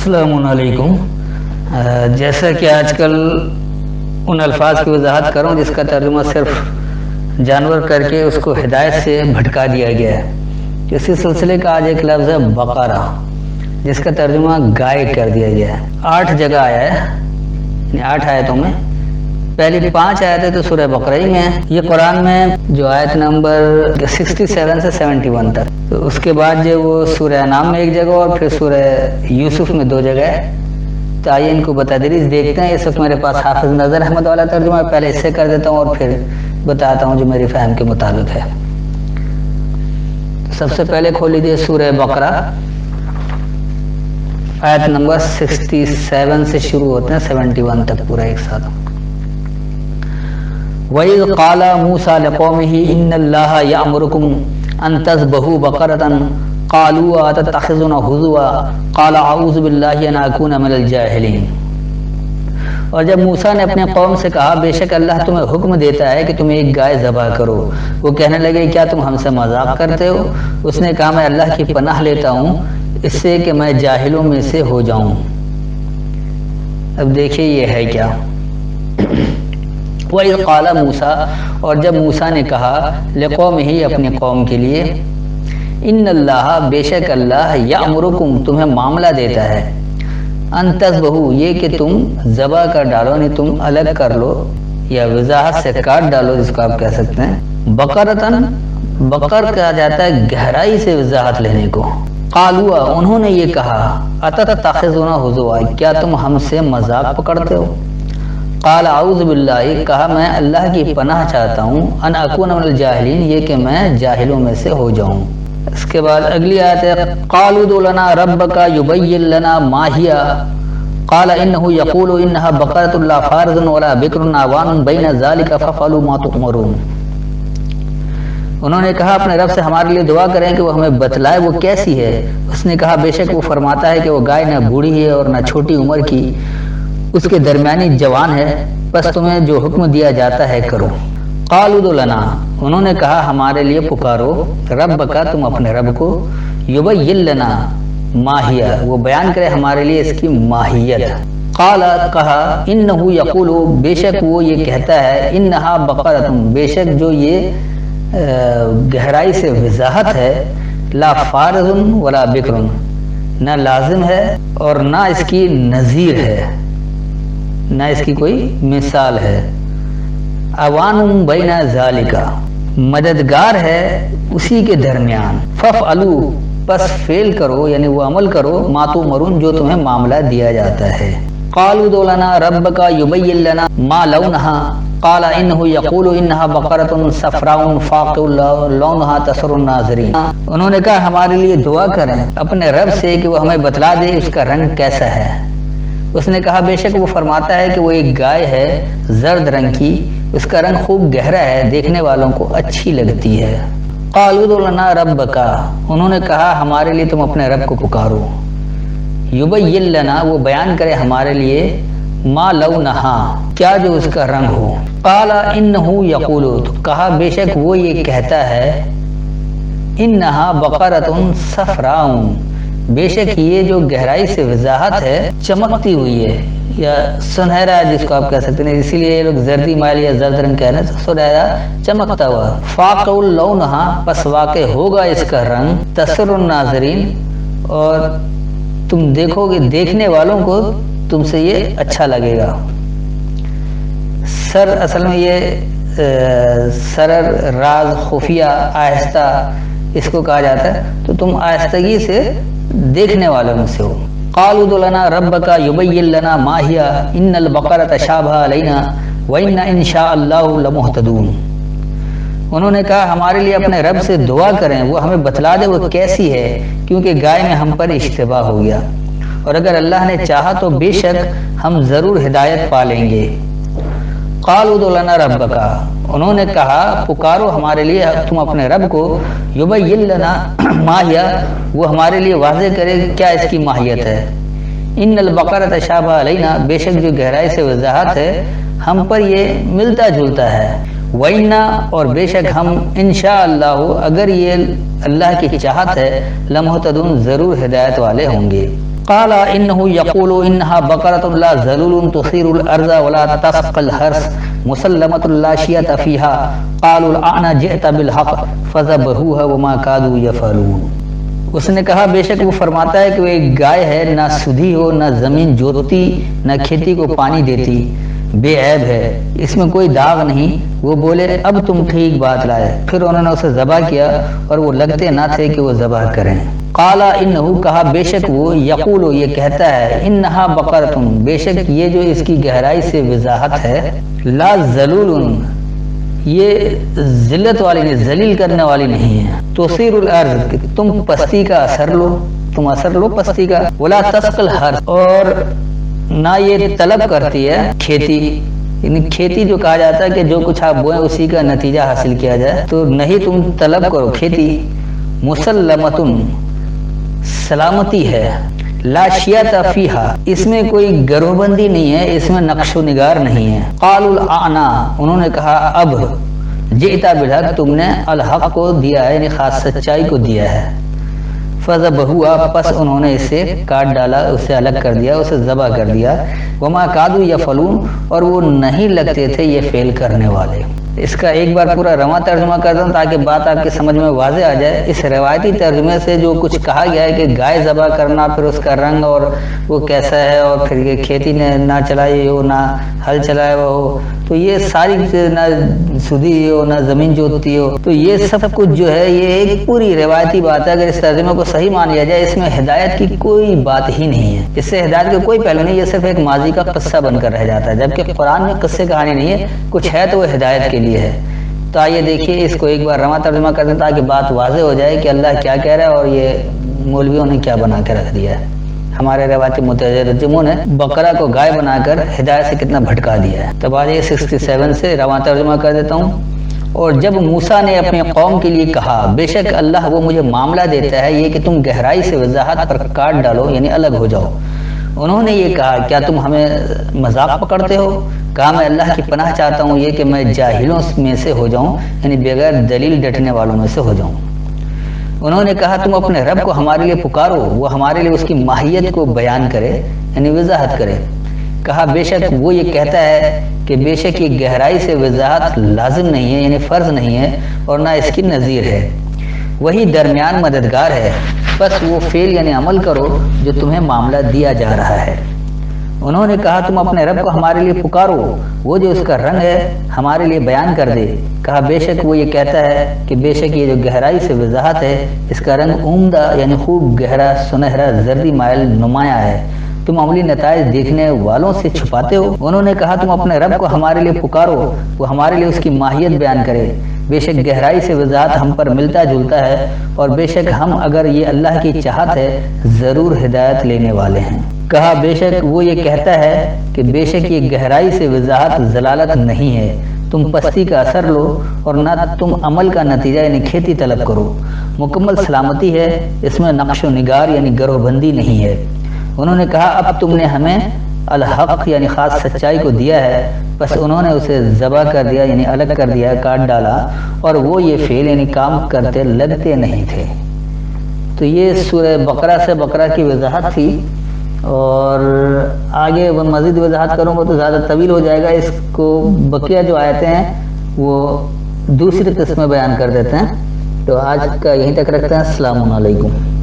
السلام علیکم۔ جیسا کہ آج کل ان الفاظ کی وضاحت کروں جس کا ترجمہ صرف جانور کر کے اس کو ہدایت سے بھٹکا دیا گیا ہے، اسی سلسلے کا آج ایک لفظ ہے بقرہ، جس کا ترجمہ گائے کر دیا گیا ہے۔ 8 جگہ آیا ہے، یعنی 8 آیتوں میں۔ پہلی 5 آیتیں تو سورہ بقرہ ہی میں ہیں۔ یہ قرآن میں جو آیت نمبر 67 سے 71 تک، تو اس کے بعد جو وہ سورہ انعام میں ایک جگہ اور پھر سورہ یوسف میں 2 جگہ ہے۔ تو آئیے ان کو بتدریج دیکھتے ہیں۔ اس وقت میرے پاس حافظ نظر احمد والا ترجمہ ہے، پہلے اس سے کر دیتا ہوں اور پھر بتاتا ہوں جو میری فہم کے مطابق ہے۔ سب سے پہلے کھول لیجیے سورہ بقرہ، آیت نمبر 67 سے شروع ہوتے ہیں 71 تک پورا ایک ساتھ۔ وَإِذْ قَالَ مُوسَىٰ لِقَوْمِهِ إِنَّ اللَّهَ يَأْمُرُكُمْ أَن تَذْبَحُوا بَقَرَةً قَالُوا أَتَتَّخِذُونَا هُزُوًا قَالَ أَعُوذُ بِاللَّهِ أَنْ أَكُونَ مِنَ الْجَاهِلِينَ۔ اور جب موسیٰ نے اپنے قوم سے کہا بے شک اللہ تمہیں حکم دیتا ہے کہ تم ایک گائے ذبح کرو، وہ کہنے لگے کیا تم ہم سے مذاق کرتے ہو؟ اس نے کہا میں اللہ کی پناہ لیتا ہوں اس سے کہ میں جاہلوں میں سے ہو جاؤں۔ اب دیکھیے یہ ہے کیا۔ وَإِذْ قَالَ مُوسَىٰ، اور جب موسیٰ نے کہا لِقَوْمِهِ اپنی قوم کے لیے، ان اللہ بے شک اللہ یأمرکم تمہیں معاملہ دیتا ہے، ان تذبحوا یہ کہ تم ذبح کر ڈالو، یعنی تم الگ کر لو یا وضاحت سے کاٹ ڈالو، جس کو آپ کہہ سکتے ہیں بقرتن، بقر کہا جاتا ہے گہرائی سے وضاحت لینے کو۔ قالوا انہوں نے یہ کہا اتتخذون ہزوا کیا تم ہم سے مذاق پکڑتے ہو؟ قال اعوذ باللہ کہا میں اللہ کی پناہ چاہتا ہوں، ان اکون من الجاہلین یہ کہ میں جاہلوں میں سے ہو جاؤں۔ اس کے بعد اگلی آیت ہے قالوا ادع لنا ربک یبین لنا ما ہی قال انه یقول انها بقرۃ لا فارض ولا بکر عوان بین ذلک ففعلوا ما تؤمرون۔ انہوں نے کہا اپنے رب سے ہمارے لیے دعا کریں کہ وہ ہمیں بتلائے وہ کیسی ہے۔ اس نے کہا بے شک وہ فرماتا ہے کہ وہ گائے نہ بوڑھی ہے اور نہ چھوٹی عمر کی، اس کے درمیانی جوان ہے، بس تمہیں جو حکم دیا جاتا ہے کرو۔ قالوا ادع لنا انہوں نے کہا ہمارے لیے پکارو رب کا تم اپنے رب کو، یبین لنا ما ہی وہ بیان کرے ہمارے لیے اس کی ماہیت۔ قال کہا انه یقول بے شک وہ یہ کہتا ہے انها بقرۃ بے شک جو یہ گہرائی سے وضاحت ہے، لا فارض ولا بکر نہ لازم ہے اور نہ اس کی نظیر ہے، نہ اس کی کوئی مثال ہے، عوان بین ذالک مددگار ہے اسی کے درمیان، ففعلوا پس فعل کرو یعنی وہ عمل کرو، ما تؤمرون جو تمہیں معاملہ دیا جاتا ہے۔ قالوا ادع لنا ربک یبین لنا ما لونها قال انه یقول انها بقرۃ صفراء فاقع لونها تسر الناظرین۔ انہوں نے کہا ہمارے لیے دعا کریں اپنے رب سے کہ وہ ہمیں بتلا دے اس کا رنگ کیسا ہے۔ اس نے کہا بے شک وہ فرماتا ہے کہ وہ ایک گائے ہے زرد رنگ کی، اس کا رنگ خوب گہرا ہے، دیکھنے والوں کو اچھی لگتی ہے۔ قالوا ادع لنا ربک انہوں نے کہا ہمارے لیے تم اپنے رب کو پکارو، یبین لنا وہ بیان کرے ہمارے لیے، ما لونہا کیا جو اس کا رنگ ہو۔ قال انہ یقول تو کہا بے شک وہ یہ کہتا ہے، انہا بقرۃ صفراء بے شک یہ جو گہرائی سے وضاحت ہے چمکتی ہوئی ہے یا سنہرا ہے، جس کو آپ کہہ سکتے ہیں، اسی لیے یہ لوگ زردی مائل یا زرد رنگ کہنا سنہرا چمکتا ہوا، فاقع لونہا پس واقع ہوگا اس کا رنگ، تسر الناظرین اور تم دیکھو گے دیکھنے والوں کو تم سے یہ اچھا لگے گا۔ سر اصل میں یہ سرر راز خفیہ آہستہ اس کو کہا جاتا ہے، تو تم آہستگی سے دیکھنے والوں میں سے ہو۔ قالوا ادع لنا ربک یبین لنا ما ہی ان البقرۃ شابہ علینا وانا ان شاء اللہ لمہتدون۔ انہوں نے کہا ہمارے لیے اپنے رب سے دعا کریں وہ ہمیں بتلا دے وہ کیسی ہے، کیونکہ گائے میں ہم پر اشتباہ ہو گیا، اور اگر اللہ نے چاہا تو بے شک ہم ضرور ہدایت پا لیں گے۔ قالوا ادع لنا ربک انہوں نے کہا پکارو ہمارے لیے تم اپنے رب کو، یبین لنا ما ہی وہ ہمارے لیے واضح کرے کیا اس کی ماہیت ہے، ان البقرۃ شابہ علینا بے شک جو گہرائی سے وضاحت ہے ہم پر یہ ملتا جلتا ہے، وَإِنَّا اور بے شک ہم انشاءاللہ اگر یہ اللہ کی چاہت ہے لمہتدون ضرور ہدایت والے ہوں گے۔ قال انه يقول انها بقرة لا ذلول تثير الارض ولا تسقي الحرث مسلمة لا شية فيها قالوا الآن جئت بالحق فذبحوها وما كادوا يفعلون۔ اس نے کہا بے شک وہ فرماتا ہے کہ وہ ایک گائے ہے، نہ سدھی ہو، نہ زمین جوتتی، نہ کھیتی کو پانی دیتی، بے عیب ہے، اس میں کوئی داغ نہیں۔ وہ بولے اب تم ٹھیک بات لائے۔ پھر انہوں نے اسے ذبح کیا اور وہ لگتے نہ تھے کہ وہ ذبح کریں۔ قال انہو کہا بے شک وہ، یقول یہ کہتا ہے، انہا بقرتن بے شک یہ جو اس کی گہرائی سے وضاحت ہے، لا ذلول یہ ذلت والی نہیں، ذلیل کرنے والی نہیں ہے، تثیر الارض کہ تم پستی کا اثر لو، تم اثر لو پستی کا، ولا تسقی الحرث اور نہ یہ طلب کرتی ہے کھیتی، یعنی کھیتی جو کہا جاتا ہے کہ جو کچھ آپ بوئیں اسی کا نتیجہ حاصل کیا جائے، تو نہیں تم طلب کرو کھیتی، مسلمتن سلامتی ہے، لا شیۃ فیہا اس میں کوئی گروہ بندی نہیں ہے، اس میں نقش و نگار نہیں ہے۔ قالوا الآن انہوں نے کہا اب، جئتا بالحق تم نے الحق کو دیا ہے، یعنی خاص سچائی کو دیا ہے۔ فذبحوها پس انہوں نے اسے کاٹ ڈالا، اسے الگ کر دیا، اسے ذبح کر دیا۔ وما کادوا یفعلون اور وہ نہیں لگتے تھے یہ فعل کرنے والے۔ اس کا ایک بار پورا رواں ترجمہ کرتا ہوں تاکہ بات آپ کے سمجھ میں واضح آ جائے۔ اس روایتی ترجمے سے جو کچھ کہا گیا ہے کہ گائے ذبح کرنا، پھر اس کا رنگ اور وہ کیسا ہے، اور پھر یہ کھیتی نے نہ چلائی ہو، نہ ہل چلایا ہوا ہو، تو یہ ساری نہ سدھی ہو، نہ زمین جوتتی ہو، تو یہ سب کچھ جو ہے یہ ایک پوری روایتی بات ہے۔ اگر اس ترجمے کو صحیح مان لیا جائے، اس میں ہدایت کی کوئی بات ہی نہیں ہے، اس سے ہدایت کا کوئی پہلو نہیں، یہ صرف ایک ماضی کا قصہ بن کر رہ جاتا ہے، جبکہ قرآن میں قصے کہانی نہیں ہے، کچھ ہے تو وہ ہدایت کے لیے ہے۔ تو آئیے دیکھیے اس کو ایک بار رواں ترجمہ کر دیں تاکہ بات واضح ہو جائے کہ اللہ کیا کہہ رہا ہے اور یہ مولویوں نے کیا بنا کے رکھ دیا ہے۔ ہمارے روایتی مترجموں نے بقرہ کو گائے بنا کر ہدایت سے کتنا بھٹکا دیا ہے۔ تب آئیے 67 سے رواں ترجمہ کر دیتا ہوں۔ اور جب موسیٰ نے اپنے قوم کے لیے کہا بے شک اللہ وہ مجھے معاملہ دیتا ہے یہ کہ تم گہرائی سے وضاحت پر کاٹ ڈالو، یعنی الگ ہو جاؤ۔ انہوں نے یہ کہا کیا تم ہمیں مذاق پکڑتے ہو؟ کہا میں اللہ کی پناہ چاہتا ہوں یہ کہ میں جاہلوں میں سے ہو جاؤں، یعنی بغیر دلیل ڈٹنے والوں میں سے ہو جاؤں۔ انہوں نے کہا تم اپنے رب کو ہمارے لیے پکارو، وہ ہمارے لیے اس کی ماہیت کو بیان کرے، یعنی وضاحت کرے۔ کہا بے شک وہ یہ کہتا ہے کہ بے شک یہ گہرائی سے وضاحت لازم نہیں ہے، یعنی فرض نہیں ہے، اور نہ اس کی نظیر ہے، وہی درمیان مددگار ہے، بس وہ فعل یعنی عمل کرو جو تمہیں معاملہ دیا جا رہا ہے۔ انہوں نے کہا تم اپنے رب کو ہمارے لیے پکارو، وہ جو اس کا رنگ ہے ہمارے لیے بیان کر دے۔ کہا بے شک وہ یہ کہتا ہے کہ بے شک یہ جو گہرائی سے وضاحت ہے اس کا رنگ عمدہ یعنی خوب گہرا سنہرا زردی مائل نمایاں ہے، تم عملی نتائج دیکھنے والوں سے چھپاتے ہو۔ انہوں نے کہا تم اپنے رب کو ہمارے لیے پکارو، وہ ہمارے لیے اس کی ماہیت بیان کرے، بے شک گہرائی سے وضاحت ہم پر ملتا جلتا ہے، اور بے شک ہم اگر یہ اللہ کی چاہت ہے ضرور ہدایت لینے والے ہیں۔ کہا بے شک وہ یہ کہتا ہے کہ بے شک یہ گہرائی سے وضاحت ضلالت نہیں ہے، تم پستی کا اثر لو اور نہ تم عمل کا نتیجہ یعنی کھیتی طلب کرو، مکمل سلامتی ہے، اس میں نقش و نگار یعنی گروہ بندی نہیں ہے۔ انہوں نے کہا اب تم نے ہمیں الحق یعنی خاص سچائی کو دیا ہے، بس انہوں نے اسے ذبح کر دیا یعنی الگ کر دیا، کاٹ ڈالا، اور وہ یہ فعل یعنی کام کرتے لگتے نہیں تھے۔ تو یہ سورہ بقرہ سے بقرہ کی وضاحت تھی، اور آگے وہ مزید وضاحت کروں گا تو زیادہ طویل ہو جائے گا، اس کو بقیہ جو آیتیں ہیں وہ دوسری قسم میں بیان کر دیتے ہیں۔ تو آج کا یہیں تک رکھتے ہیں۔ السلام علیکم۔